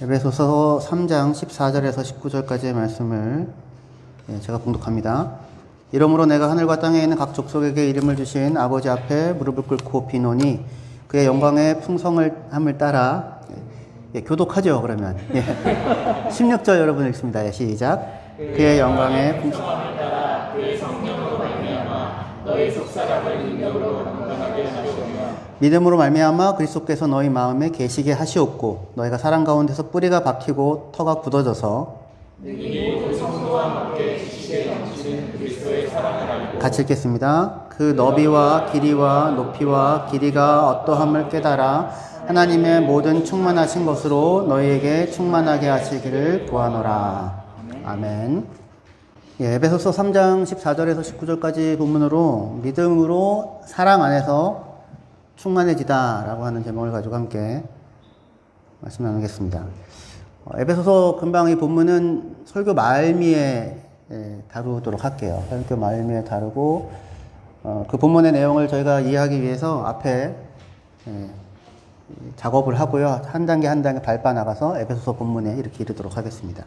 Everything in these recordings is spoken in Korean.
에베소서 3장 14절에서 19절까지의 말씀을 제가 봉독합니다. 이러므로 내가 하늘과 땅에 있는 각 족속에게 이름을 주신 아버지 앞에 무릎을 꿇고 비노니 그의 영광의 풍성함을 따라 교독하죠. 그러면 16절 여러분 읽습니다. 시작. 그의 영광의 풍성함을 따라 그의 성령으로 말미암아 너희 속사람을 능력으로 건강하게 하시오며 믿음으로 말미암아 그리스도께서 너희 마음에 계시게 하시옵고 너희가 사랑 가운데서 뿌리가 박히고 터가 굳어져서 성도와 함께 지식에 넘치는 그리스도의 사랑을 알고 같이 읽겠습니다. 그 너비와 길이와 높이와 길이가 어떠함을 깨달아 하나님의 모든 충만하신 것으로 너희에게 충만하게 하시기를 구하노라. 아멘. 에베소서 3장 14절에서 19절까지 본문으로 믿음으로 사랑 안에서 충만해지다 라고 하는 제목을 가지고 함께 말씀 나누겠습니다. 에베소서 금방 이 본문은 설교 말미에 다루도록 할게요. 설교 말미에 다루고 그 본문의 내용을 저희가 이해하기 위해서 앞에 작업을 하고요. 한 단계 한 단계 밟아 나가서 에베소서 본문에 이렇게 이르도록 하겠습니다.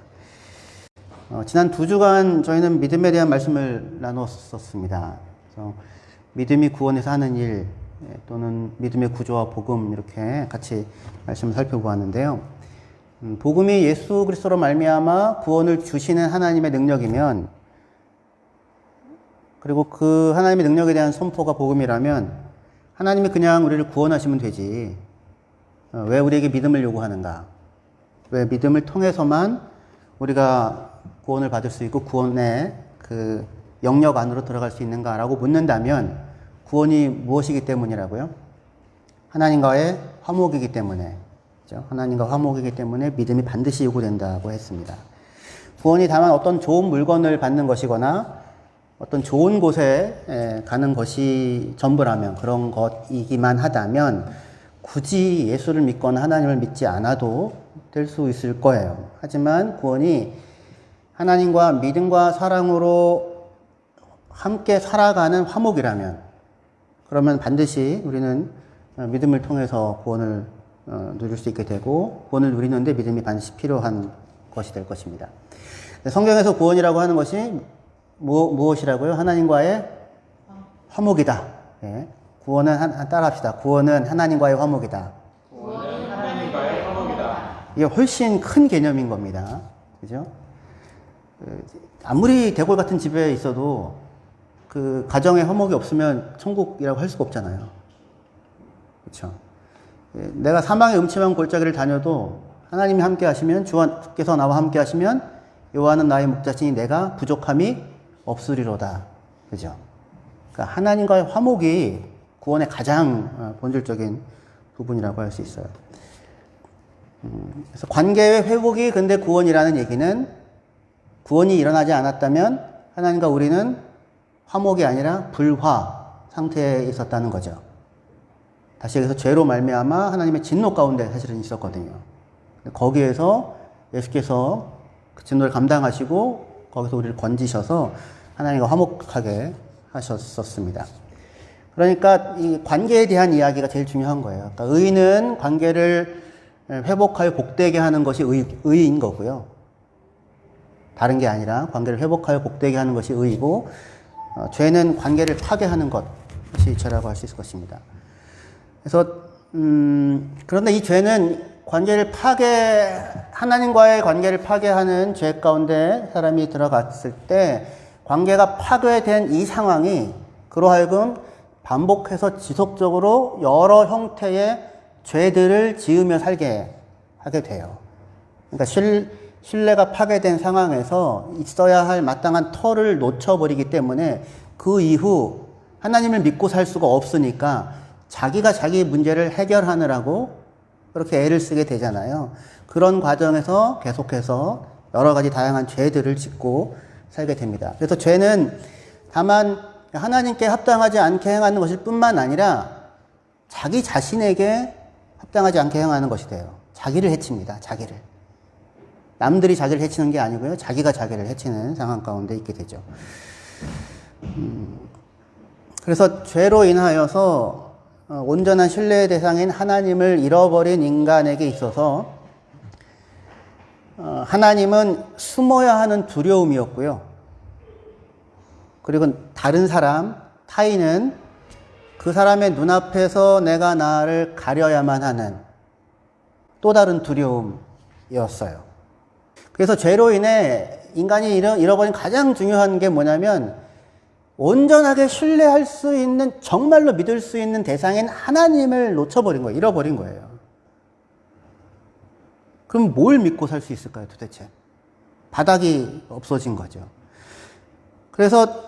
지난 2주간 저희는 믿음에 대한 말씀을 나눴었습니다. 그래서 믿음이 구원에서 하는 일 또는 믿음의 구조와 복음 이렇게 같이 말씀을 살펴보았는데요. 복음이 예수 그리스도로 말미암아 구원을 주시는 하나님의 능력이면 그리고 그 하나님의 능력에 대한 선포가 복음이라면 하나님이 그냥 우리를 구원하시면 되지 왜 우리에게 믿음을 요구하는가? 왜 믿음을 통해서만 우리가 구원을 받을 수 있고 구원의 그 영역 안으로 들어갈 수 있는가라고 묻는다면 구원이 무엇이기 때문이라고요? 하나님과의 화목이기 때문에, 그렇죠? 하나님과 화목이기 때문에 믿음이 반드시 요구된다고 했습니다. 구원이 다만 어떤 좋은 물건을 받는 것이거나 어떤 좋은 곳에 가는 것이 전부라면 그런 것이기만 하다면 굳이 예수를 믿거나 하나님을 믿지 않아도 될 수 있을 거예요. 하지만 구원이 하나님과 믿음과 사랑으로 함께 살아가는 화목이라면 그러면 반드시 우리는 믿음을 통해서 구원을 누릴 수 있게 되고 구원을 누리는데 믿음이 반드시 필요한 것이 될 것입니다. 성경에서 구원이라고 하는 것이 무엇이라고요? 하나님과의 화목이다. 네. 구원은 따라합시다. 구원은 하나님과의 화목이다. 구원은 하나님과의 화목이다. 이게 훨씬 큰 개념인 겁니다. 그죠? 아무리 대궐 같은 집에 있어도 그 가정에 화목이 없으면 천국이라고 할 수가 없잖아요. 그렇죠? 내가 사망의 음침한 골짜기를 다녀도 하나님이 함께 하시면 주께서 나와 함께 하시면 여호와는 나의 목자시니 내가 부족함이 없으리로다. 그죠? 그러니까 하나님과의 화목이 구원의 가장 본질적인 부분이라고 할 수 있어요. 그래서 관계의 회복이 근데 구원이라는 얘기는 구원이 일어나지 않았다면 하나님과 우리는 화목이 아니라 불화 상태에 있었다는 거죠. 다시 여기서 죄로 말미암아 하나님의 진노 가운데 사실은 있었거든요. 거기에서 예수께서 그 진노를 감당하시고 거기서 우리를 건지셔서 하나님과 화목하게 하셨었습니다. 그러니까 이 관계에 대한 이야기가 제일 중요한 거예요. 그러니까 의는 관계를 회복하여 복되게 하는 것이 의인 거고요. 다른 게 아니라 관계를 회복하여 복되게 하는 것이 의이고 죄는 관계를 파괴하는 것이 죄라고 할 수 있을 것입니다. 그래서 그런데 이 죄는 하나님과의 관계를 파괴하는 죄 가운데 사람이 들어갔을 때 관계가 파괴된 이 상황이 그로 하여금 반복해서 지속적으로 여러 형태의 죄들을 지으며 살게 하게 돼요. 그러니까 신뢰가 파괴된 상황에서 있어야 할 마땅한 터를 놓쳐버리기 때문에 그 이후 하나님을 믿고 살 수가 없으니까 자기가 자기 문제를 해결하느라고 그렇게 애를 쓰게 되잖아요. 그런 과정에서 계속해서 여러 가지 다양한 죄들을 짓고 살게 됩니다. 그래서 죄는 다만 하나님께 합당하지 않게 행하는 것일 뿐만 아니라 자기 자신에게 합당하지 않게 행하는 것이 돼요. 자기를 해칩니다. 자기를. 남들이 자기를 해치는 게 아니고요. 자기가 자기를 해치는 상황 가운데 있게 되죠. 그래서 죄로 인하여서 온전한 신뢰의 대상인 하나님을 잃어버린 인간에게 있어서 하나님은 숨어야 하는 두려움이었고요. 그리고 다른 사람, 타인은 그 사람의 눈앞에서 내가 나를 가려야만 하는 또 다른 두려움이었어요. 그래서 죄로 인해 인간이 잃어버린 가장 중요한 게 뭐냐면 온전하게 신뢰할 수 있는, 정말로 믿을 수 있는 대상인 하나님을 놓쳐버린 거예요. 잃어버린 거예요. 그럼 뭘 믿고 살 수 있을까요, 도대체? 바닥이 없어진 거죠. 그래서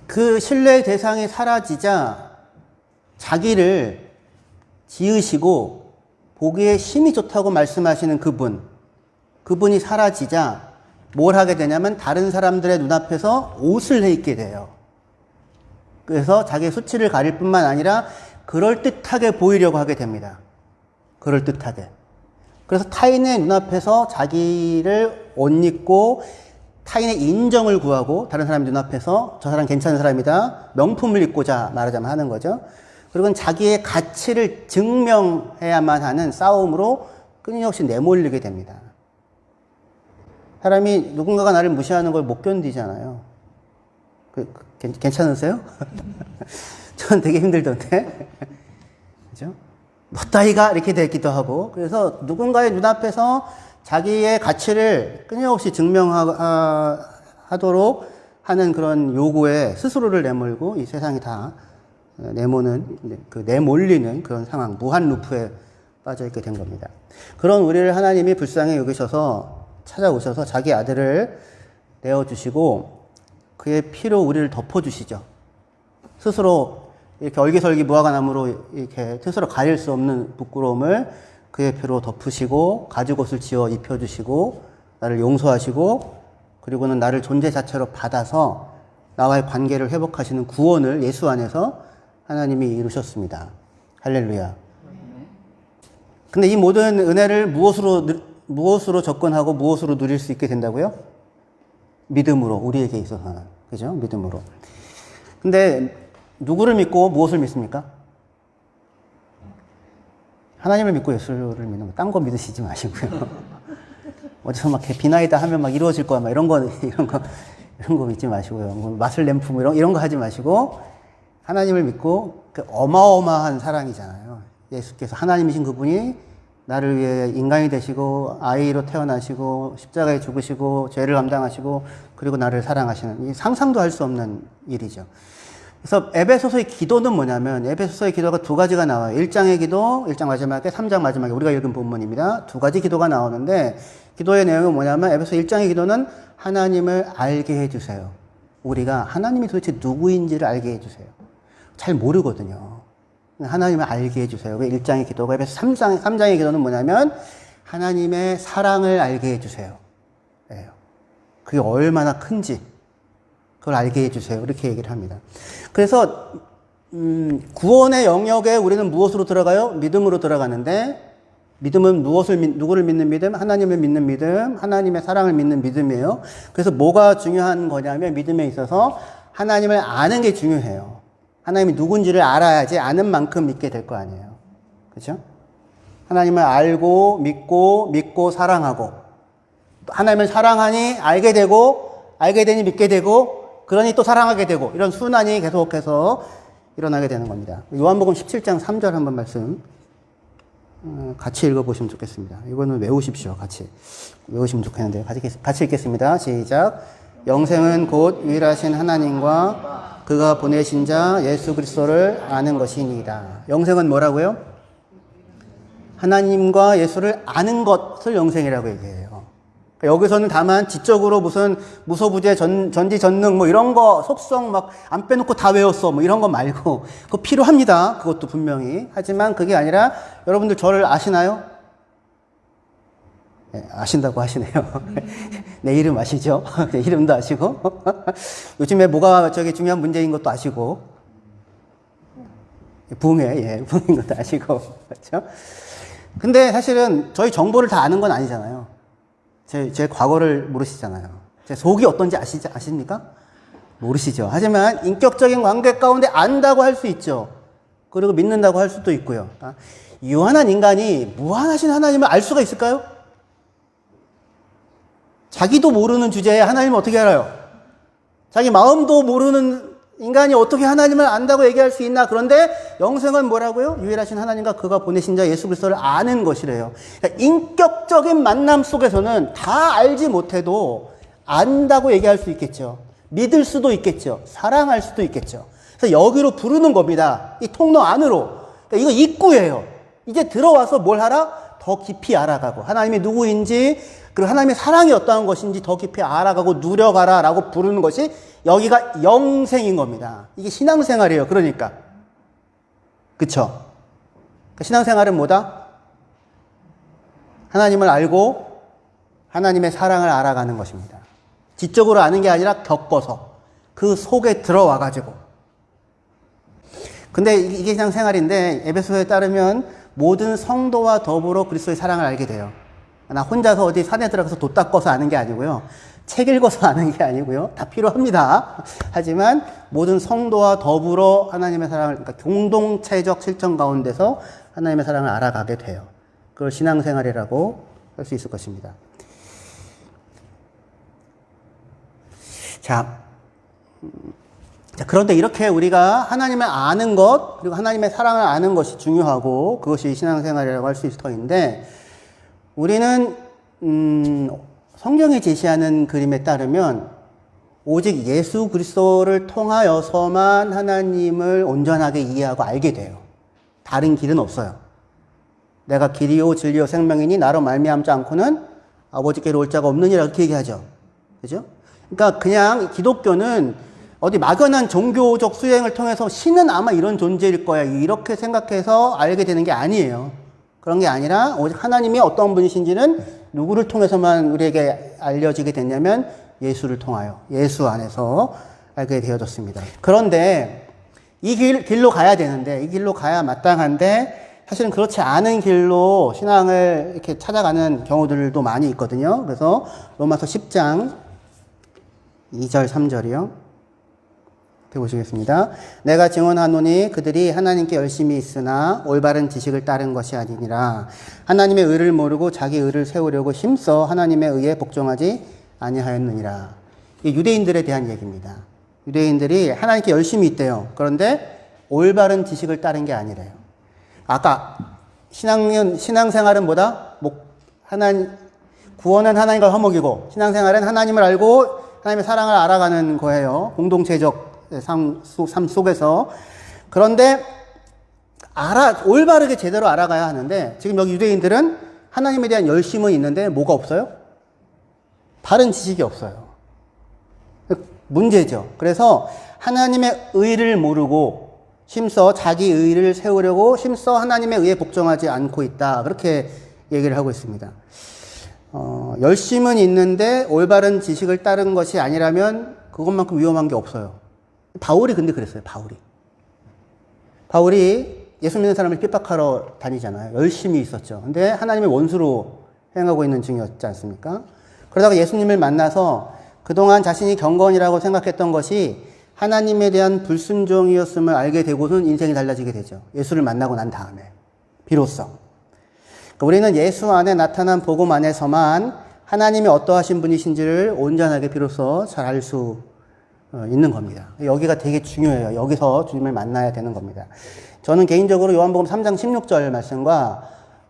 그 신뢰의 대상이 사라지자 자기를 지으시고 보기에 힘이 좋다고 말씀하시는 그분이 사라지자 뭘 하게 되냐면 다른 사람들의 눈앞에서 옷을 해입게 돼요. 그래서 자기의 수치를 가릴 뿐만 아니라 그럴듯하게 보이려고 하게 됩니다. 그럴듯하게. 그래서 타인의 눈앞에서 자기를 옷 입고 타인의 인정을 구하고 다른 사람 눈앞에서 저 사람 괜찮은 사람이다, 명품을 입고자 말하자면 하는 거죠. 그리고 자기의 가치를 증명해야만 하는 싸움으로 끊임없이 내몰리게 됩니다. 사람이 누군가가 나를 무시하는 걸 못 견디잖아요. 괜찮으세요? 전 되게 힘들던데. 그죠? 뭐 따위가 이렇게 되기도 하고. 그래서 누군가의 눈앞에서 자기의 가치를 끊임없이 증명하도록 하는 그런 요구에 스스로를 내몰고 이 세상이 다 내몰리는 그런 상황, 무한 루프에 빠져있게 된 겁니다. 그런 우리를 하나님이 불쌍히 여기셔서 찾아오셔서 자기 아들을 내어주시고 그의 피로 우리를 덮어주시죠. 스스로 이렇게 얼기설기 무화과나무로 이렇게 스스로 가릴 수 없는 부끄러움을 그의 피로 덮으시고 가죽옷을 지어 입혀주시고 나를 용서하시고 그리고는 나를 존재 자체로 받아서 나와의 관계를 회복하시는 구원을 예수 안에서 하나님이 이루셨습니다. 할렐루야. 근데 이 모든 은혜를 무엇으로 접근하고 무엇으로 누릴 수 있게 된다고요? 믿음으로, 우리에게 있어서는. 그죠? 믿음으로. 근데 누구를 믿고 무엇을 믿습니까? 하나님을 믿고 예수를 믿는 거. 딴 거 믿으시지 마시고요. 어디서 막 비나이다 하면 막 이루어질 거야. 막 이런 거 믿지 마시고요. 뭐 마슬램프 뭐 이런 거 하지 마시고 하나님을 믿고 그 어마어마한 사랑이잖아요. 예수께서 하나님이신 그분이 나를 위해 인간이 되시고 아이로 태어나시고 십자가에 죽으시고 죄를 감당하시고 그리고 나를 사랑하시는 이 상상도 할 수 없는 일이죠. 그래서 에베소서의 기도는 뭐냐면 에베소서의 기도가 두 가지가 나와요. 1장의 기도, 1장 마지막에 3장 마지막에 우리가 읽은 본문입니다. 두 가지 기도가 나오는데 기도의 내용은 뭐냐면 에베소 1장의 기도는 하나님을 알게 해주세요. 우리가 하나님이 도대체 누구인지를 알게 해주세요. 잘 모르거든요. 하나님을 알게 해주세요. 1장의 기도가 에베소 3장의 기도는 뭐냐면 하나님의 사랑을 알게 해주세요. 그게 얼마나 큰지 그걸 알게 해주세요. 이렇게 얘기를 합니다. 그래서 구원의 영역에 우리는 무엇으로 들어가요? 믿음으로 들어가는데 믿음은 누구를 믿는 믿음? 하나님을 믿는 믿음, 하나님의 사랑을 믿는 믿음이에요. 그래서 뭐가 중요한 거냐면 믿음에 있어서 하나님을 아는 게 중요해요. 하나님이 누군지를 알아야지 아는 만큼 믿게 될 거 아니에요. 그렇죠? 하나님을 알고 믿고 사랑하고 하나님을 사랑하니 알게 되니 믿게 되고 그러니 또 사랑하게 되고 이런 순환이 계속해서 일어나게 되는 겁니다. 요한복음 17장 3절 한번 말씀 같이 읽어보시면 좋겠습니다. 이거는 외우십시오. 같이 외우시면 좋겠는데요. 같이 읽겠습니다. 시작. 영생은 곧 유일하신 하나님과 그가 보내신 자 예수 그리스도를 아는 것이니이다. 영생은 뭐라고요? 하나님과 예수를 아는 것을 영생이라고 얘기해요. 여기서는 다만 지적으로 무슨 무소부재 전지전능 뭐 이런 거 속성 막 안 빼놓고 다 외웠어 뭐 이런 거 말고 그거 필요합니다. 그것도 분명히. 하지만 그게 아니라 여러분들 저를 아시나요? 네, 아신다고 하시네요. 내 이름 아시죠? 내 이름도 아시고 요즘에 뭐가 중요한 문제인 것도 아시고 부흥인 것도 아시고 그렇죠? 근데 사실은 저희 정보를 다 아는 건 아니잖아요. 제 과거를 모르시잖아요. 제 속이 어떤지 아십니까? 모르시죠. 하지만 인격적인 관계 가운데 안다고 할 수 있죠. 그리고 믿는다고 할 수도 있고요. 유한한 인간이 무한하신 하나님을 알 수가 있을까요? 자기도 모르는 주제에 하나님을 어떻게 알아요? 자기 마음도 모르는 인간이 어떻게 하나님을 안다고 얘기할 수 있나? 그런데 영생은 뭐라고요? 유일하신 하나님과 그가 보내신 자 예수 그리스도를 아는 것이래요. 그러니까 인격적인 만남 속에서는 다 알지 못해도 안다고 얘기할 수 있겠죠. 믿을 수도 있겠죠. 사랑할 수도 있겠죠. 그래서 여기로 부르는 겁니다. 이 통로 안으로. 그러니까 이거 입구예요. 이제 들어와서 뭘 하라? 더 깊이 알아가고 하나님이 누구인지 그리고 하나님의 사랑이 어떠한 것인지 더 깊이 알아가고 누려가라 라고 부르는 것이 여기가 영생인 겁니다. 이게 신앙생활이에요. 그러니까. 그쵸? 그러니까 신앙생활은 뭐다? 하나님을 알고 하나님의 사랑을 알아가는 것입니다. 지적으로 아는 게 아니라 겪어서 그 속에 들어와가지고. 근데 이게 신앙생활인데 에베소서에 따르면 모든 성도와 더불어 그리스도의 사랑을 알게 돼요. 나 혼자서 어디 산에 들어가서 돛 닦아서 아는 게 아니고요. 책 읽어서 아는 게 아니고요. 다 필요합니다. 하지만 모든 성도와 더불어 하나님의 사랑을, 그러니까 공동체적 실천 가운데서 하나님의 사랑을 알아가게 돼요. 그걸 신앙생활이라고 할 수 있을 것입니다. 자, 그런데 이렇게 우리가 하나님을 아는 것, 그리고 하나님의 사랑을 아는 것이 중요하고 그것이 신앙생활이라고 할 수 있을 터인데 우리는 성경이 제시하는 그림에 따르면 오직 예수 그리스도를 통하여서만 하나님을 온전하게 이해하고 알게 돼요. 다른 길은 없어요. 내가 길이요 진리요 생명이니 나로 말미암지 않고는 아버지께로 올 자가 없느니라 그렇게 얘기하죠. 그죠? 그러니까 그냥 기독교는 어디 막연한 종교적 수행을 통해서 신은 아마 이런 존재일 거야 이렇게 생각해서 알게 되는 게 아니에요. 그런 게 아니라 오직 하나님이 어떤 분이신지는 누구를 통해서만 우리에게 알려지게 됐냐면 예수를 통하여 예수 안에서 알게 되어졌습니다. 그런데 이 길로 가야 되는데 이 길로 가야 마땅한데 사실은 그렇지 않은 길로 신앙을 이렇게 찾아가는 경우들도 많이 있거든요. 그래서 로마서 10장 2절 3절이요. 보시겠습니다. 내가 증언하노니 그들이 하나님께 열심히 있으나 올바른 지식을 따른 것이 아니니라. 하나님의 의를 모르고 자기 의를 세우려고 힘써 하나님의 의에 복종하지 아니하였느니라. 이 유대인들에 대한 얘기입니다. 유대인들이 하나님께 열심히 있대요. 그런데 올바른 지식을 따른 게 아니래요. 아까 신앙생활은 뭐다? 구원은 하나님과 화목이고 신앙생활은 하나님을 알고 하나님의 사랑을 알아가는 거예요. 공동체적 삶 속에서. 그런데 올바르게 제대로 알아가야 하는데 지금 여기 유대인들은 하나님에 대한 열심은 있는데 뭐가 없어요? 바른 지식이 없어요. 문제죠. 그래서 하나님의 의를 모르고 심써 자기 의를 세우려고 심써 하나님의 의에 복종하지 않고 있다. 그렇게 얘기를 하고 있습니다. 열심은 있는데 올바른 지식을 따른 것이 아니라면 그것만큼 위험한 게 없어요. 바울이 근데 그랬어요. 바울이 예수 믿는 사람을 핍박하러 다니잖아요. 열심히 있었죠. 근데 하나님의 원수로 행하고 있는 중이었지 않습니까? 그러다가 예수님을 만나서 그동안 자신이 경건이라고 생각했던 것이 하나님에 대한 불순종이었음을 알게 되고는 인생이 달라지게 되죠. 예수를 만나고 난 다음에 비로소. 그러니까 우리는 예수 안에 나타난 복음 안에서만 하나님이 어떠하신 분이신지를 온전하게 비로소 잘 알 수 있는 겁니다. 여기가 되게 중요해요. 여기서 주님을 만나야 되는 겁니다. 저는 개인적으로 요한복음 3장 16절 말씀과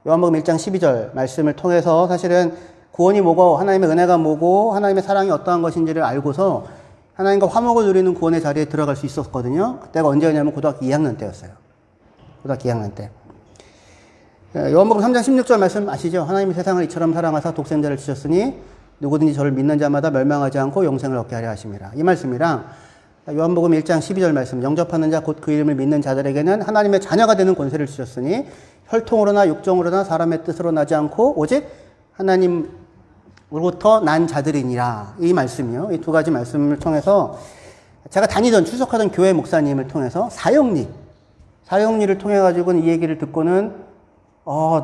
요한복음 1장 12절 말씀을 통해서 사실은 구원이 뭐고 하나님의 은혜가 뭐고 하나님의 사랑이 어떠한 것인지를 알고서 하나님과 화목을 누리는 구원의 자리에 들어갈 수 있었거든요. 그때가 언제였냐면 고등학교 2학년 때였어요. 고등학교 2학년 때. 요한복음 3장 16절 말씀 아시죠? 하나님이 세상을 이처럼 사랑하사 독생자를 주셨으니 누구든지 저를 믿는 자마다 멸망하지 않고 영생을 얻게 하려 하심이라. 이 말씀이랑 요한복음 1장 12절 말씀 영접하는 자 곧 그 이름을 믿는 자들에게는 하나님의 자녀가 되는 권세를 주셨으니 혈통으로나 육정으로나 사람의 뜻으로 나지 않고 오직 하나님으로부터 난 자들이니라. 이 말씀이요. 이 두 가지 말씀을 통해서 제가 출석하던 교회 목사님을 통해서 사형리를 통해 가지고는 이 얘기를 듣고는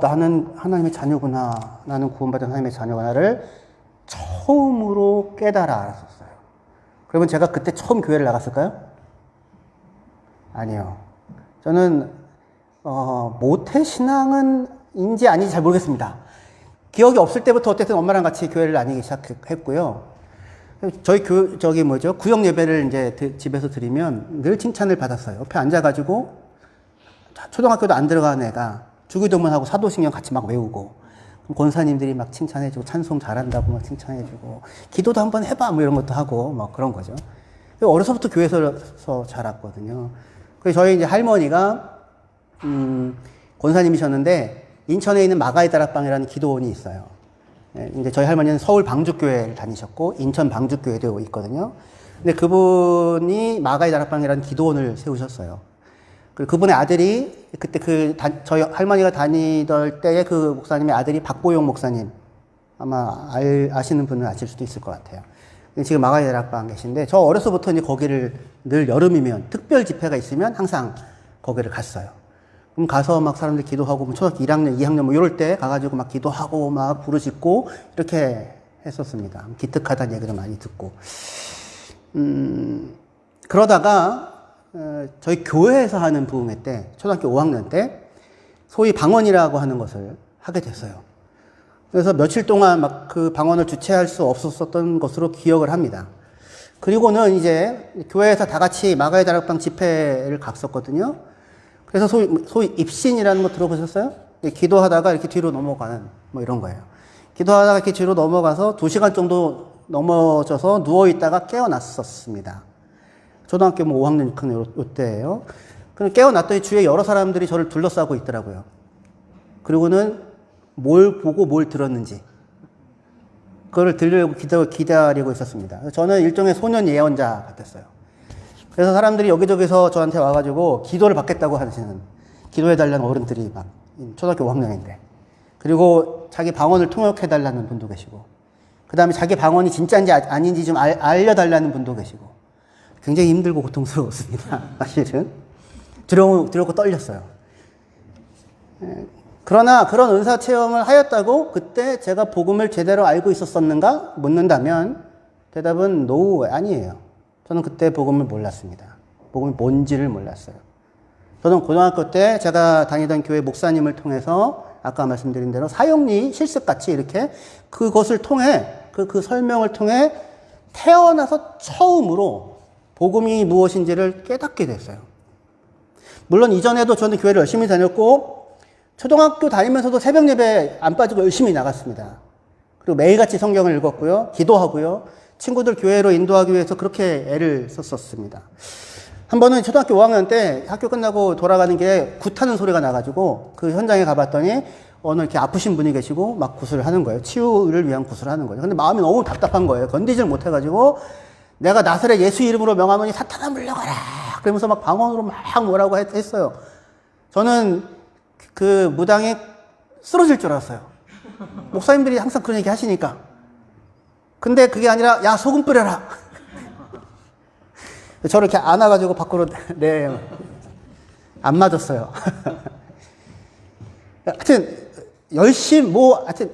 나는 하나님의 자녀구나. 나는 구원받은 하나님의 자녀구나를 처음으로 깨달아 알았었어요. 그러면 제가 그때 처음 교회를 나갔을까요? 아니요. 저는 모태신앙은 인지 아닌지 잘 모르겠습니다. 기억이 없을 때부터 어쨌든 엄마랑 같이 교회를 다니기 시작했고요. 구역 예배를 이제 집에서 드리면 늘 칭찬을 받았어요. 옆에 앉아가지고 초등학교도 안 들어간 애가 주기도문하고 사도신경 같이 막 외우고, 권사님들이 막 칭찬해주고, 찬송 잘한다고 막 칭찬해주고, 기도도 한번 해봐 뭐 이런 것도 하고 막 그런 거죠. 어려서부터 교회에서 자랐거든요. 그래서 저희 이제 할머니가 권사님이셨는데 인천에 있는 마가의 다락방이라는 기도원이 있어요. 이제 저희 할머니는 서울 방주교회를 다니셨고 인천 방주교회도 있거든요. 근데 그분이 마가의 다락방이라는 기도원을 세우셨어요. 그리고 그분의 아들이 그때 저희 할머니가 다니던 때에 그 목사님의 아들이 박보용 목사님, 아마 아시는 분은 아실 수도 있을 것 같아요. 지금 마가의 다락방 계신데, 저 어려서부터 이제 거기를 늘 여름이면 특별 집회가 있으면 항상 거기를 갔어요. 그럼 가서 막 사람들 기도하고, 초등학교 1학년, 2학년 뭐 이럴 때 가가지고 막 기도하고 막 부르짖고 이렇게 했었습니다. 기특하다는 얘기를 많이 듣고. 그러다가 저희 교회에서 하는 부흥회 때, 초등학교 5학년 때 소위 방언이라고 하는 것을 하게 됐어요. 그래서 며칠 동안 막 그 방언을 주체할 수 없었던 것으로 기억을 합니다. 그리고는 이제 교회에서 다 같이 마가의 다락방 집회를 갔었거든요. 그래서 소위 입신이라는 거 들어보셨어요? 기도하다가 이렇게 뒤로 넘어가는 뭐 이런 거예요. 기도하다가 이렇게 뒤로 넘어가서 2시간 정도 넘어져서 누워있다가 깨어났었습니다. 초등학교 뭐 5학년, 6학년 요때예요. 깨어났더니 주위에 여러 사람들이 저를 둘러싸고 있더라고요. 그리고는 뭘 보고 뭘 들었는지 그거를 들으려고 기다리고 있었습니다. 저는 일종의 소년 예언자 같았어요. 그래서 사람들이 여기저기서 저한테 와가지고 기도를 받겠다고 하시는, 기도해달라는 어른들이 막 초등학교 5학년인데, 그리고 자기 방언을 통역해달라는 분도 계시고, 그 다음에 자기 방언이 진짜인지 아닌지 좀 알려달라는 분도 계시고, 굉장히 힘들고 고통스러웠습니다. 사실은 두렵고 떨렸어요. 그러나 그런 은사 체험을 하였다고 그때 제가 복음을 제대로 알고 있었었는가 묻는다면 대답은 no, 아니에요. 저는 그때 복음을 몰랐습니다. 복음이 뭔지를 몰랐어요. 저는 고등학교 때 제가 다니던 교회 목사님을 통해서 아까 말씀드린 대로 사형리 실습같이 이렇게 그것을 통해 그 설명을 통해 태어나서 처음으로 복음이 무엇인지를 깨닫게 됐어요. 물론 이전에도 저는 교회를 열심히 다녔고 초등학교 다니면서도 새벽 예배 안 빠지고 열심히 나갔습니다. 그리고 매일같이 성경을 읽었고요. 기도하고요. 친구들 교회로 인도하기 위해서 그렇게 애를 썼었습니다. 한 번은 초등학교 5학년 때 학교 끝나고 돌아가는 길에 굿하는 소리가 나가지고 그 현장에 가봤더니 어느 이렇게 아프신 분이 계시고 막 굿을 하는 거예요. 치유를 위한 굿을 하는 거죠. 근데 마음이 너무 답답한 거예요. 건디지를 못해가지고 내가 나사렛 예수 이름으로 명하노니 사탄아 물러가라. 그러면서 막 방언으로 막 뭐라고 했어요. 저는 그 무당이 쓰러질 줄 알았어요. 목사님들이 항상 그런 얘기 하시니까. 근데 그게 아니라 야 소금 뿌려라. 저를 이렇게 안아가지고 밖으로 안 맞았어요. 하여튼 하여튼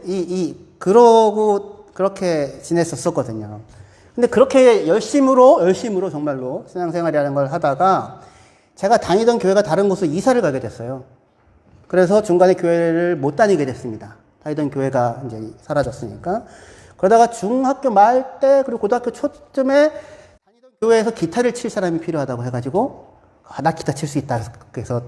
그러고 그렇게 지냈었거든요. 근데 그렇게 열심으로 정말로 신앙생활이라는 걸 하다가 제가 다니던 교회가 다른 곳으로 이사를 가게 됐어요. 그래서 중간에 교회를 못 다니게 됐습니다. 다니던 교회가 이제 사라졌으니까. 그러다가 중학교 말 때 그리고 고등학교 초쯤에 다니던 교회에서 기타를 칠 사람이 필요하다고 해가지고 나 기타 칠 수 있다. 그래서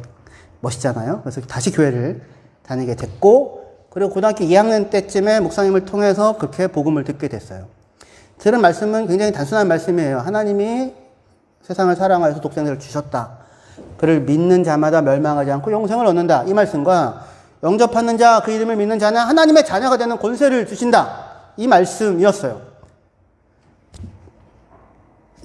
멋있잖아요. 그래서 다시 교회를 다니게 됐고, 그리고 고등학교 2학년 때쯤에 목사님을 통해서 그렇게 복음을 듣게 됐어요. 들은 말씀은 굉장히 단순한 말씀이에요. 하나님이 세상을 사랑하여서 독생자를 주셨다. 그를 믿는 자마다 멸망하지 않고 영생을 얻는다. 이 말씀과 영접하는 자, 그 이름을 믿는 자는 하나님의 자녀가 되는 권세를 주신다. 이 말씀이었어요.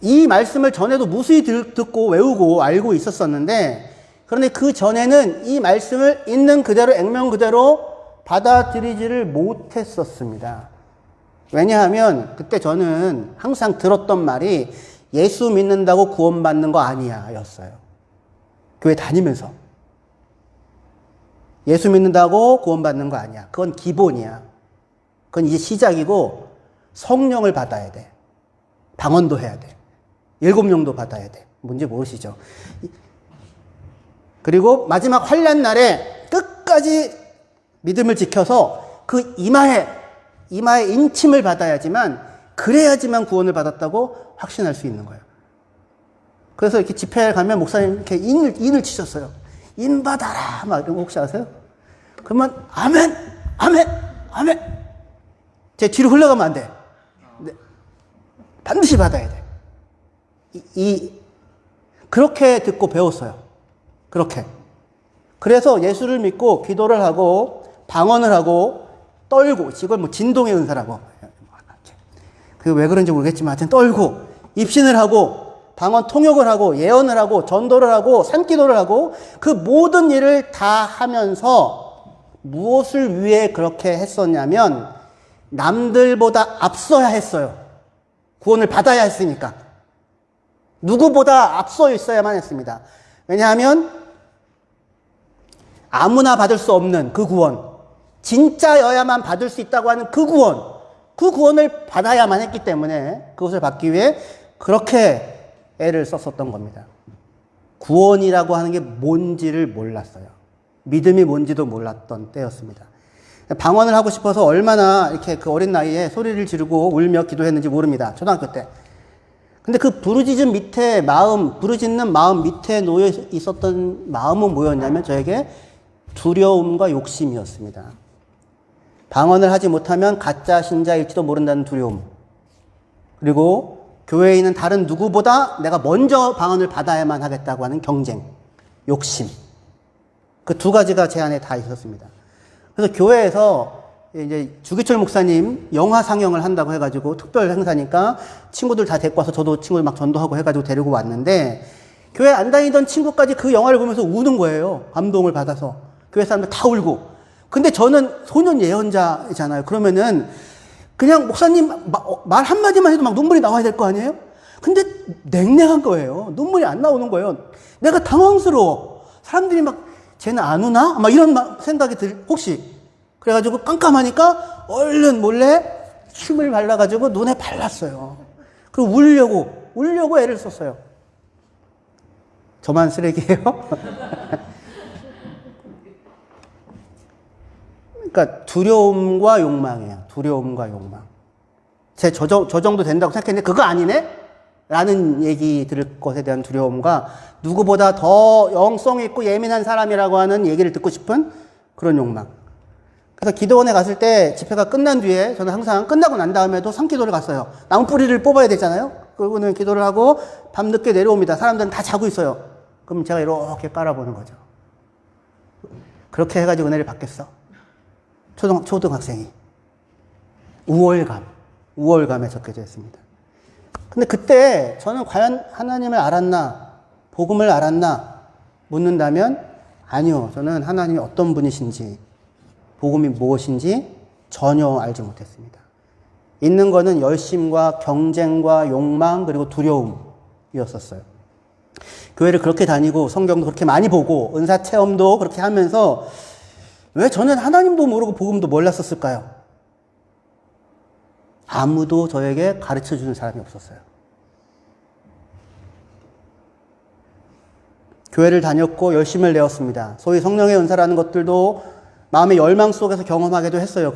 이 말씀을 전에도 무수히 듣고 외우고 알고 있었었는데, 그런데 그 전에는 이 말씀을 있는 그대로 액면 그대로 받아들이지를 못했었습니다. 왜냐하면 그때 저는 항상 들었던 말이 예수 믿는다고 구원받는 거 아니야 였어요. 교회 다니면서 예수 믿는다고 구원받는 거 아니야. 그건 기본이야. 그건 이제 시작이고 성령을 받아야 돼. 방언도 해야 돼. 7명도 받아야 돼. 뭔지 모르시죠? 그리고 마지막 환난 날에 끝까지 믿음을 지켜서 그 이마에 인침을 받아야지만, 그래야지만 구원을 받았다고 확신할 수 있는 거예요. 그래서 이렇게 집회에 가면 목사님 이렇게 인을 치셨어요. 인 받아라 막 이런 거 혹시 아세요? 그러면 아멘, 아멘, 아멘. 제 뒤로 흘러가면 안 돼. 네. 반드시 받아야 돼. 그렇게 듣고 배웠어요. 그렇게. 그래서 예수를 믿고 기도를 하고 방언을 하고 떨고, 이걸 뭐 진동의 은사라고. 그게 왜 그런지 모르겠지만 하여튼 떨고 입신을 하고 방언 통역을 하고 예언을 하고 전도를 하고 산기도를 하고 그 모든 일을 다 하면서 무엇을 위해 그렇게 했었냐면 남들보다 앞서야 했어요. 구원을 받아야 했으니까. 누구보다 앞서 있어야만 했습니다. 왜냐하면 아무나 받을 수 없는 그 구원, 진짜여야만 받을 수 있다고 하는 그 구원을 받아야만 했기 때문에 그것을 받기 위해 그렇게 애를 썼었던 겁니다. 구원이라고 하는 게 뭔지를 몰랐어요. 믿음이 뭔지도 몰랐던 때였습니다. 방언을 하고 싶어서 얼마나 이렇게 그 어린 나이에 소리를 지르고 울며 기도했는지 모릅니다. 초등학교 때. 근데 그 부르짖는 마음 밑에 놓여 있었던 마음은 뭐였냐면 저에게 두려움과 욕심이었습니다. 방언을 하지 못하면 가짜 신자일지도 모른다는 두려움. 그리고 교회에 있는 다른 누구보다 내가 먼저 방언을 받아야만 하겠다고 하는 경쟁, 욕심. 그 두 가지가 제 안에 다 있었습니다. 그래서 교회에서 이제 주기철 목사님 영화 상영을 한다고 해가지고 특별 행사니까 친구들 다 데리고 와서 저도 친구들 막 전도하고 해가지고 데리고 왔는데 교회 안 다니던 친구까지 그 영화를 보면서 우는 거예요. 감동을 받아서. 교회 사람들 다 울고. 근데 저는 소년 예언자잖아요. 그러면은 그냥 목사님 말 한마디만 해도 막 눈물이 나와야 될 거 아니에요? 근데 냉랭한 거예요. 눈물이 안 나오는 거예요. 내가 당황스러워. 사람들이 막 쟤는 안 우나? 막 이런 생각이 혹시. 그래가지고 깜깜하니까 얼른 몰래 침을 발라가지고 눈에 발랐어요. 그리고 울려고 애를 썼어요. 저만 쓰레기예요? 그러니까 두려움과 욕망이에요. 두려움과 욕망. 저 정도 된다고 생각했는데 그거 아니네? 라는 얘기 들을 것에 대한 두려움과 누구보다 더 영성 있고 예민한 사람이라고 하는 얘기를 듣고 싶은 그런 욕망. 그래서 기도원에 갔을 때 집회가 끝난 뒤에 저는 항상 끝나고 난 다음에도 산기도를 갔어요. 나무 뿌리를 뽑아야 되잖아요. 그러고는 기도를 하고 밤늦게 내려옵니다. 사람들은 다 자고 있어요. 그럼 제가 이렇게 깔아보는 거죠. 그렇게 해가지고 은혜를 받겠어. 초등학생이. 우월감에 적혀져 있습니다. 근데 그때 저는 과연 하나님을 알았나, 복음을 알았나 묻는다면 아니요. 저는 하나님이 어떤 분이신지, 복음이 무엇인지 전혀 알지 못했습니다. 있는 거는 열심과 경쟁과 욕망 그리고 두려움이었었어요. 교회를 그렇게 다니고 성경도 그렇게 많이 보고 은사 체험도 그렇게 하면서 왜 저는 하나님도 모르고 복음도 몰랐었을까요? 아무도 저에게 가르쳐주는 사람이 없었어요. 교회를 다녔고 열심을 내었습니다. 소위 성령의 은사라는 것들도 마음의 열망 속에서 경험하기도 했어요.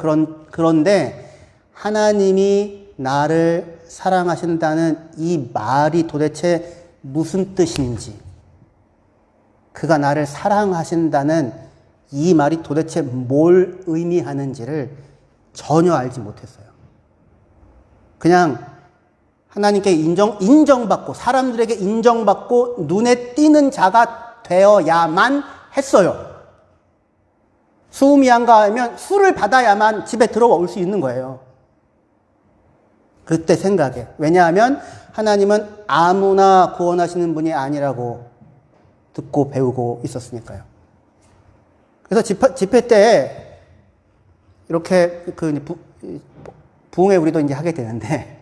그런데 하나님이 나를 사랑하신다는 이 말이 도대체 무슨 뜻인지, 그가 나를 사랑하신다는 이 말이 도대체 뭘 의미하는지를 전혀 알지 못했어요. 그냥 하나님께 인정받고 사람들에게 인정받고 눈에 띄는 자가 되어야만 했어요. 수음이한가 하면 수를 받아야만 집에 들어올 수 있는 거예요. 그때 생각에. 왜냐하면 하나님은 아무나 구원하시는 분이 아니라고 듣고 배우고 있었으니까요. 그래서 집회 때 이렇게 부흥회 우리도 이제 하게 되는데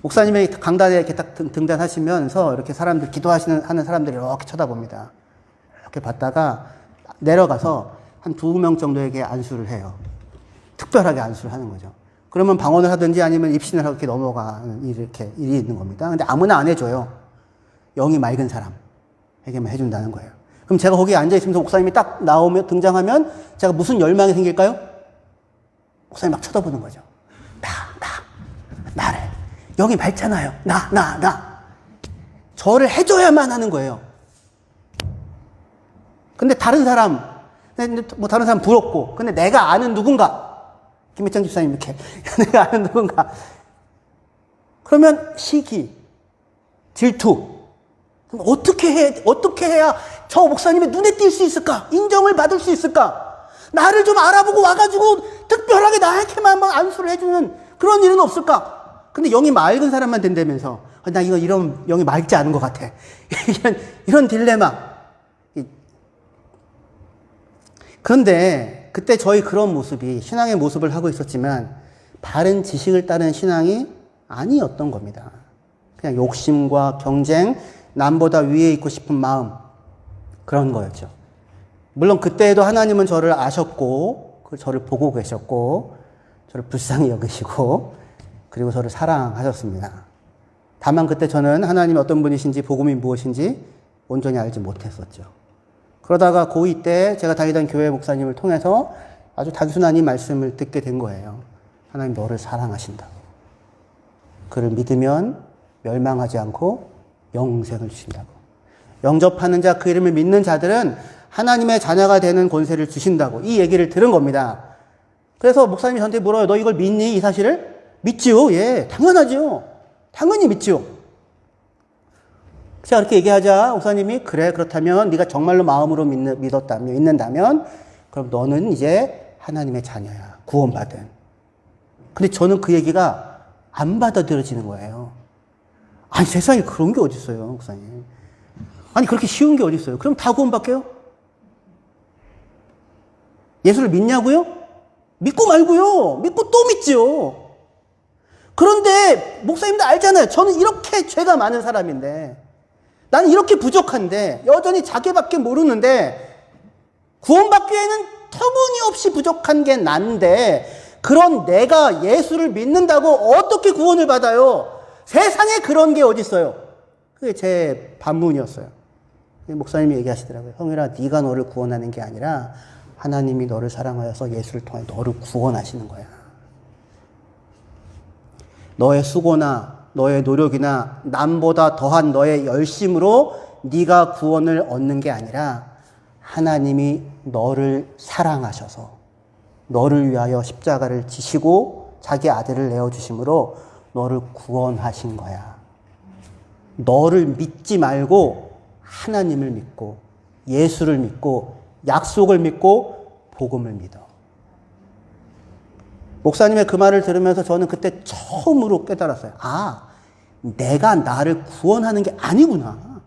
목사님이 강단에 이렇게 딱 등단하시면서 이렇게 사람들 하는 사람들이 이렇게 쳐다봅니다. 이렇게 봤다가 내려가서 한 2명 정도에게 안수를 해요. 특별하게 안수를 하는 거죠. 그러면 방언을 하든지 아니면 입신을 하고 이렇게 넘어가는 일이 있는 겁니다. 근데 아무나 안 해줘요. 영이 맑은 사람에게만 해준다는 거예요. 그럼 그럼 제가 거기에 앉아있으면서 목사님이 딱 나오면, 등장하면 제가 무슨 열망이 생길까요? 목사님 막 쳐다보는 거죠. 나를. 여기 밝잖아요. 나. 저를 해줘야만 하는 거예요. 근데 다른 사람 부럽고, 근데 내가 아는 누군가, 김혜창 집사님 이렇게, 내가 아는 누군가, 그러면 시기, 질투, 어떻게 해야 저 목사님의 눈에 띌 수 있을까? 인정을 받을 수 있을까? 나를 좀 알아보고 와가지고 특별하게 나에게만 막 안수를 해주는 그런 일은 없을까? 근데 영이 맑은 사람만 된다면서, 나 이런 영이 맑지 않은 것 같아. 이런 딜레마. 그런데 그때 저희 그런 모습이 신앙의 모습을 하고 있었지만 바른 지식을 따른 신앙이 아니었던 겁니다. 그냥 욕심과 경쟁, 남보다 위에 있고 싶은 마음, 그런 거였죠. 물론 그때에도 하나님은 저를 아셨고, 저를 보고 계셨고, 저를 불쌍히 여기시고, 그리고 저를 사랑하셨습니다. 다만 그때 저는 하나님이 어떤 분이신지, 복음이 무엇인지 온전히 알지 못했었죠. 그러다가 고2 때 제가 다니던 교회 목사님을 통해서 아주 단순한 이 말씀을 듣게 된 거예요. 하나님 너를 사랑하신다고. 그를 믿으면 멸망하지 않고 영생을 주신다고. 영접하는 자, 그 이름을 믿는 자들은 하나님의 자녀가 되는 권세를 주신다고. 이 얘기를 들은 겁니다. 그래서 목사님이 저한테 물어요. 너 이걸 믿니? 이 사실을? 믿지요? 예, 당연하지요. 당연히 믿지요. 제가 그렇게 얘기하자 목사님이 그래, 그렇다면 네가 정말로 마음으로 믿는다면 그럼 너는 이제 하나님의 자녀야. 구원받은. 근데 저는 그 얘기가 안 받아들여지는 거예요. 아니 세상에 그런 게 어디 있어요, 목사님. 아니 그렇게 쉬운 게 어디 있어요. 그럼 다 구원받게요? 예수를 믿냐고요? 믿고 말고요. 믿고 또 믿지요. 그런데 목사님도 알잖아요. 저는 이렇게 죄가 많은 사람인데, 나는 이렇게 부족한데, 여전히 자기밖에 모르는데, 구원받기에는 터무니없이 부족한 게 난데, 그런 내가 예수를 믿는다고 어떻게 구원을 받아요? 세상에 그런 게 어디 있어요? 그게 제 반문이었어요. 목사님이 얘기하시더라고요. 형이라 네가 너를 구원하는 게 아니라 하나님이 너를 사랑하여서 예수를 통해 너를 구원하시는 거야. 너의 수고나 너의 노력이나 남보다 더한 너의 열심으로 네가 구원을 얻는 게 아니라 하나님이 너를 사랑하셔서 너를 위하여 십자가를 지시고 자기 아들을 내어주심으로 너를 구원하신 거야. 너를 믿지 말고 하나님을 믿고 예수를 믿고 약속을 믿고 복음을 믿어. 목사님의 그 말을 들으면서 저는 그때 처음으로 깨달았어요. 아, 내가 나를 구원하는 게 아니구나.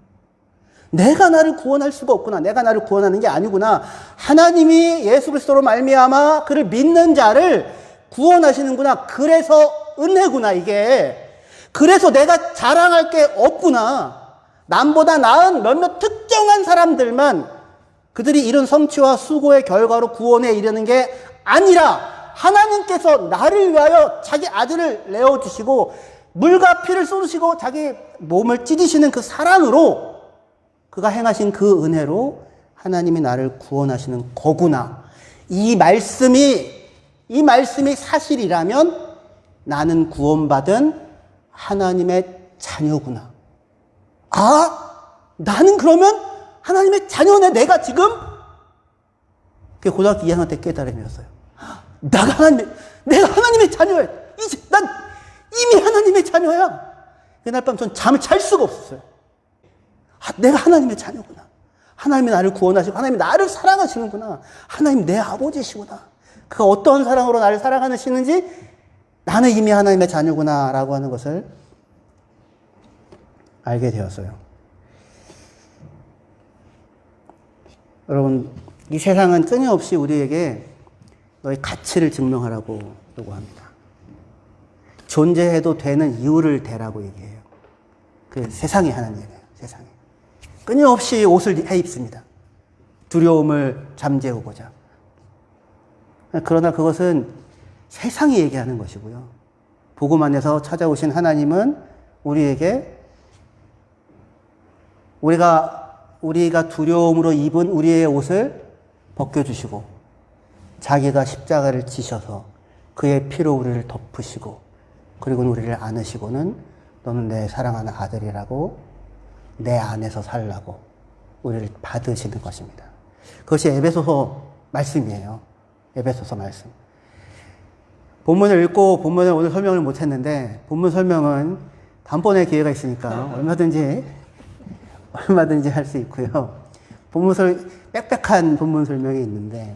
내가 나를 구원할 수가 없구나. 내가 나를 구원하는 게 아니구나. 하나님이 예수 그리스도로 말미암아 그를 믿는 자를 구원하시는구나. 그래서 은혜구나, 이게. 그래서 내가 자랑할 게 없구나. 남보다 나은 몇몇 특정한 사람들만 그들이 이룬 성취와 수고의 결과로 구원에 이르는 게 아니라 하나님께서 나를 위하여 자기 아들을 내어주시고 물과 피를 쏟으시고 자기 몸을 찢으시는 그 사랑으로 그가 행하신 그 은혜로 하나님이 나를 구원하시는 거구나. 이 말씀이 사실이라면 나는 구원받은 하나님의 자녀구나. 아, 나는 그러면 하나님의 자녀네, 내가 지금? 그게 고등학교 2학년 때 깨달음이었어요. 내가 하나님의 자녀야. 난 이미 하나님의 자녀야. 그날 밤 전 잠을 잘 수가 없었어요. 아, 내가 하나님의 자녀구나. 하나님이 나를 구원하시고 하나님이 나를 사랑하시는구나. 하나님 내 아버지시구나. 그가 어떠한 사랑으로 나를 사랑하시는지 나는 이미 하나님의 자녀구나 라고 하는 것을 알게 되었어요. 여러분, 이 세상은 끊임없이 우리에게 너의 가치를 증명하라고 요구합니다. 존재해도 되는 이유를 대라고 얘기해요. 그 세상이 하는 얘기예요. 세상이. 끊임없이 옷을 해 입습니다. 두려움을 잠재우고자. 그러나 그것은 세상이 얘기하는 것이고요. 복음 안에서 찾아오신 하나님은 우리에게 우리가 우리가 두려움으로 입은 우리의 옷을 벗겨주시고 자기가 십자가를 지셔서 그의 피로 우리를 덮으시고 그리고 우리를 안으시고는 너는 내 사랑하는 아들이라고 내 안에서 살라고 우리를 받으시는 것입니다. 그것이 에베소서 말씀이에요. 에베소서 말씀. 본문을 읽고 본문을 오늘 설명을 못했는데 본문 설명은 다음번에 기회가 있으니까 얼마든지 할 수 있고요. 빽빽한 본문 설명이 있는데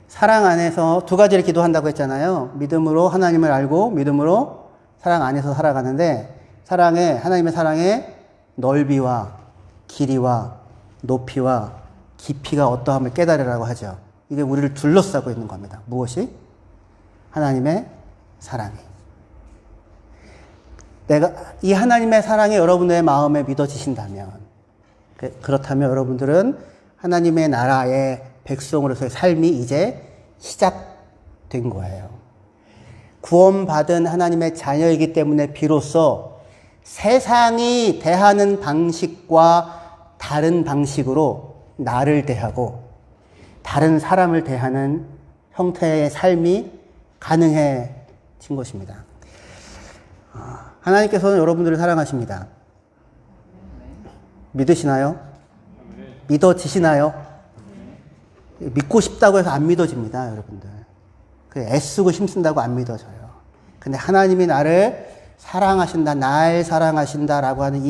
사랑 안에서 두 가지를 기도한다고 했잖아요. 믿음으로 하나님을 알고 믿음으로 사랑 안에서 살아가는데 하나님의 사랑의 넓이와 길이와 높이와 깊이가 어떠함을 깨달으라고 하죠. 이게 우리를 둘러싸고 있는 겁니다. 무엇이? 하나님의 사랑이. 이 하나님의 사랑이 여러분의 마음에 믿어지신다면, 그렇다면 여러분들은 하나님의 나라의 백성으로서의 삶이 이제 시작된 거예요. 구원받은 하나님의 자녀이기 때문에 비로소 세상이 대하는 방식과 다른 방식으로 나를 대하고 다른 사람을 대하는 형태의 삶이 가능해진 것입니다. 하나님께서는 여러분들을 사랑하십니다. 믿으시나요? 믿어지시나요? 믿고 싶다고 해서 안 믿어집니다, 여러분들. 애쓰고 힘쓴다고 안 믿어져요. 근데 하나님이 나를 사랑하신다, 날 사랑하신다라고 하는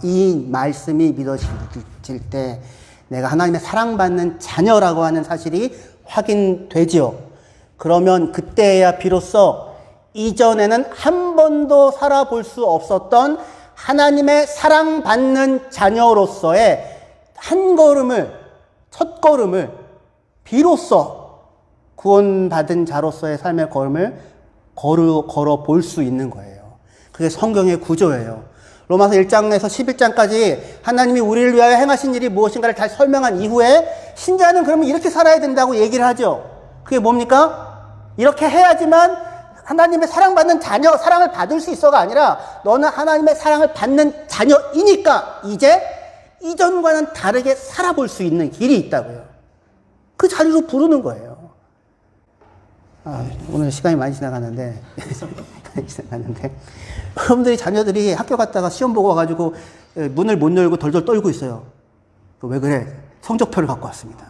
이 말씀이 믿어질 때 내가 하나님의 사랑받는 자녀라고 하는 사실이 확인되지요. 그러면 그때야 비로소 이전에는 한 번도 살아볼 수 없었던 하나님의 사랑받는 자녀로서의 첫 걸음을 비로소 구원받은 자로서의 삶의 걸음을 걸어 볼 수 있는 거예요. 그게 성경의 구조예요. 로마서 1장에서 11장까지 하나님이 우리를 위하여 행하신 일이 무엇인가를 다 설명한 이후에 신자는 그러면 이렇게 살아야 된다고 얘기를 하죠. 그게 뭡니까? 이렇게 해야지만 하나님의 사랑받는 자녀, 사랑을 받을 수 있어가 아니라 너는 하나님의 사랑을 받는 자녀이니까 이제 이전과는 다르게 살아볼 수 있는 길이 있다고요. 그 자리로 부르는 거예요. 오늘 시간이 많이 지나가는데 여러분들이 자녀들이 학교 갔다가 시험 보고 와가지고 문을 못 열고 덜덜 떨고 있어요. 왜 그래? 성적표를 갖고 왔습니다.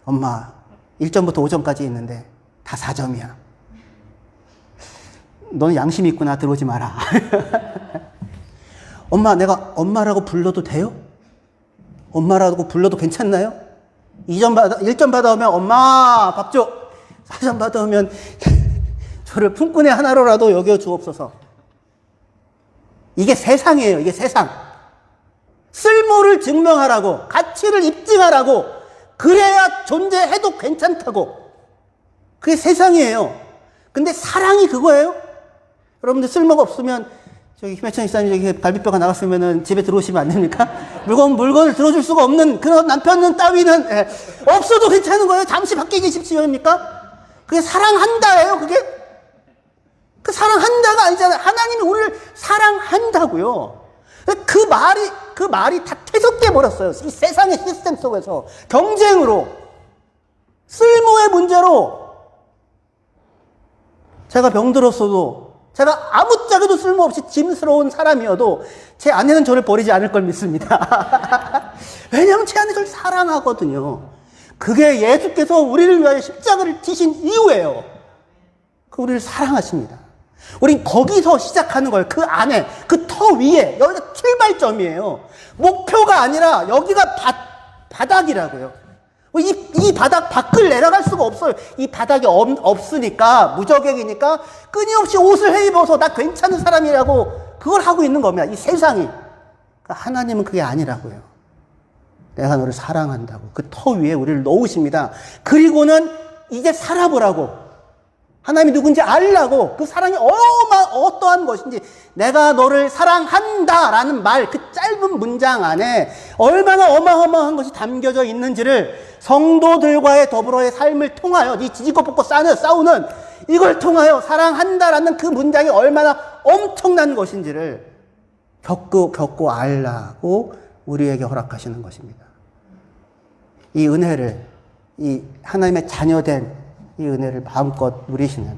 엄마 1점부터 5점까지 있는데 다 4점이야. 너는 양심이 있구나. 들어오지 마라. 엄마, 내가 엄마라고 불러도 돼요? 엄마라고 불러도 괜찮나요? 1점 받아오면 엄마 밥 줘. 4점 받아오면 저를 품꾼의 하나로라도 여겨 주옵소서. 이게 세상이에요. 이게 세상. 쓸모를 증명하라고, 가치를 입증하라고, 그래야 존재해도 괜찮다고. 그게 세상이에요. 근데 사랑이 그거예요. 여러분들 쓸모가 없으면 저기 김혜천 이사님 저기 갈비뼈가 나갔으면은 집에 들어오시면 안 됩니까? 물건을 들어줄 수가 없는 그런 남편은 따위는 없어도 괜찮은 거예요. 잠시 밖에 계십시오입니까? 그게 사랑한다예요. 그게 그 사랑한다가 아니잖아요. 하나님이 우리를 사랑한다고요. 그 말이 다 퇴색돼 버렸어요. 이 세상의 시스템 속에서 경쟁으로, 쓸모의 문제로. 제가 병들었어도, 제가 아무짝에도 쓸모없이 짐스러운 사람이어도 제 아내는 저를 버리지 않을 걸 믿습니다. 왜냐하면 제 아내를 사랑하거든요. 그게 예수께서 우리를 위하여 십자가를 지신 이유예요. 우리를 사랑하십니다. 우린 거기서 시작하는 거예요. 그 안에, 그 터 위에, 여기가 출발점이에요. 목표가 아니라 여기가 바닥이라고요. 이 바닥 밖을 내려갈 수가 없어요. 이 바닥이 없으니까, 무저객이니까 끊임없이 옷을 해입어서 나 괜찮은 사람이라고 그걸 하고 있는 겁니다. 이 세상이. 그러니까 하나님은 그게 아니라고요. 내가 너를 사랑한다고. 그 터 위에 우리를 놓으십니다. 그리고는 이제 살아보라고. 하나님이 누군지 알라고. 그 사랑이 어떠한 것인지. 내가 너를 사랑한다라는 말, 그 짧은 문장 안에 얼마나 어마어마한 것이 담겨져 있는지를 성도들과의 더불어의 삶을 통하여, 이 지지고 볶고 싸우는 이걸 통하여 사랑한다라는 그 문장이 얼마나 엄청난 것인지를 겪고 알라고 우리에게 허락하시는 것입니다. 이 은혜를, 이 하나님의 자녀된 이 은혜를 마음껏 누리시는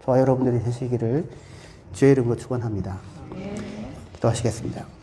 저와 여러분들이 되시기를 주의 이름으로 축원합니다. 기도하시겠습니다.